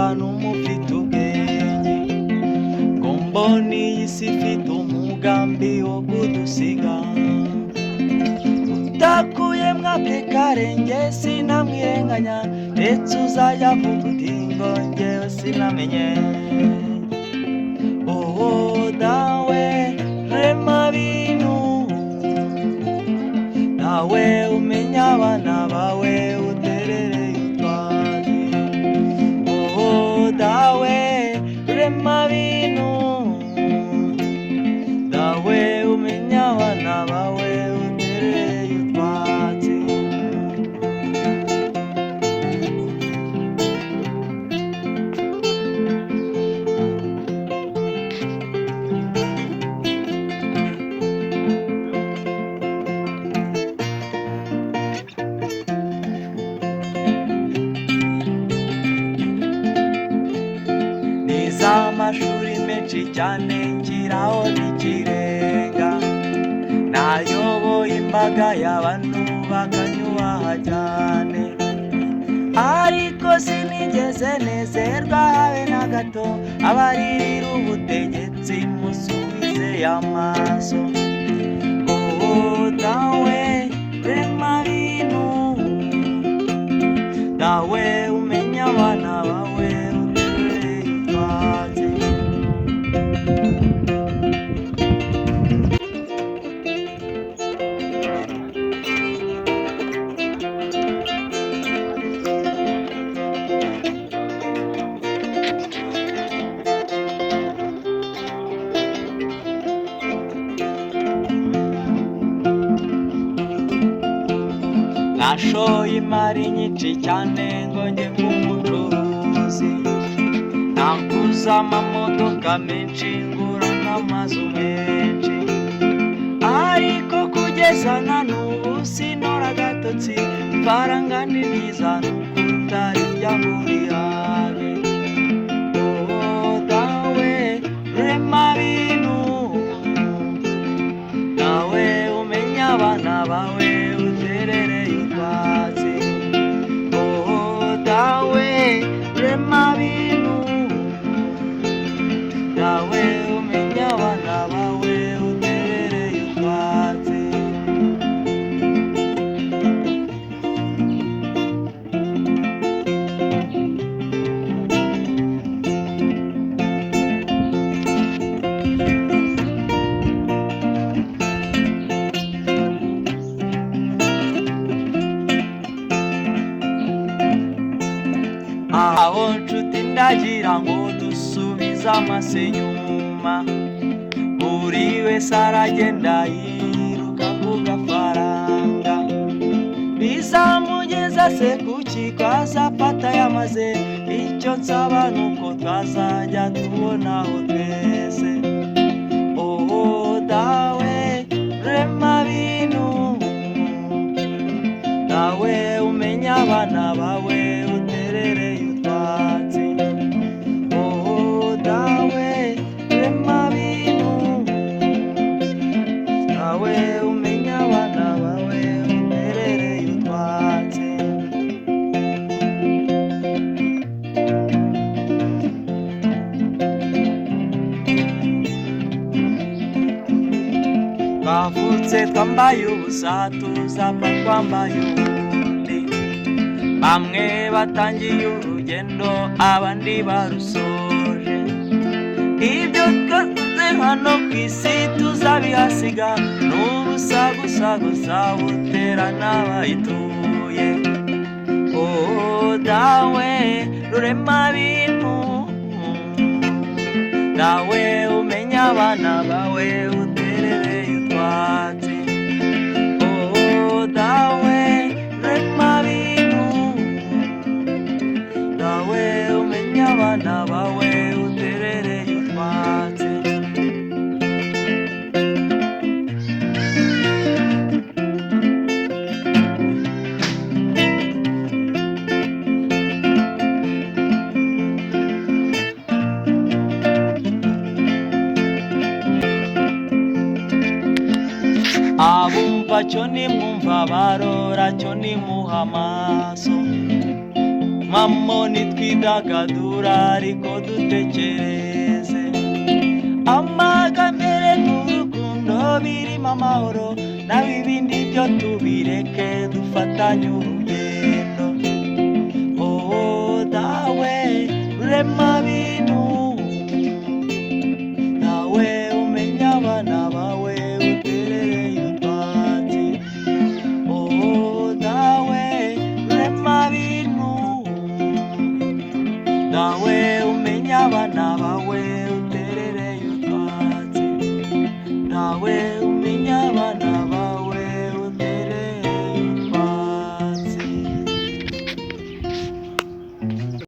abantu mufite ubwenge, ngo mbone iyi si ifite umugambi wo kudusiga. Utakuye mwake karenge sinamwirenganya, ndetse uzajya avuga uti ngo njyewe sinamenye. Oh dawe rema bintu, nawe umenya abana bawe uterereye utwatsi. Oh dawe rema bintu, dawe umenya abana bawe uterereye utwatsi. Nize amashuri menshi cyane ngiraho n'ikirenga, nayoboye imbaga y'abantu bakanyubaha cyane, ariko sinigeze nezerwa habe na gato. Abaririra ubutegetsi musubize amaso. Oh dawe rema bintu, dawe umenya abana bawe uterereye utwatsi. Nashoye imari nyinshi cyane ngo njye nk'umucuruzi, naguze amamodoka menshi ngura n'amazu menshi, ariko kugeza na n'ubu sinora agatotsi. Ifaranga ni ryiza nuko utarirya ngo urihabe. Oh dawe rema bintu, dawe umenya abana bawe uterereye utwatsi. Oh dawe rema bintu, dawe umenya abana bawe uterereye utwatsi. Aho nshuti ndagira ngo dusubize amaso inyuma, buri wese aragenda yiruka ku gafaranga. Bizamugeza se kuki kwazafata yamaze? Icyo nsaba nuko twazajya tubonaho twese. Oh dawe rema bintu, dawe umenya abana bawe uterereye utwatsi. Oh dawe rema bintu, dawe umenya abana bawe uterereye utwatsi. Twavutse twambaye ubusa, tuzapfa twambaye ubundi. Bamwe batangiye urugendo, abandi barusoje. Ibyo twakoze hano ku isi tuzabihasiga, n'ubusa gusa gusa butera n'abayituye. Oh dawe rurema bintu, dawe umenya abana bawe uterereye utwatsi. Oh dawe rema bintu, dawe umenya abana bawe uterereye utwatsi. Abumva cyo nimwumva, barora cyo nimuha amaso. mamo nitwidagadura ariko dutekereze amagamere n'urukundo birimo amahoro naho ibindi byo tubireke dufatanye urugendo. Oh dawe rurema bintu, dawe umenya abana bawe uterereye utwatsi. Oh dawe rurema bintu, dawe umenya abana bawe uterereye utwatsi. Dawe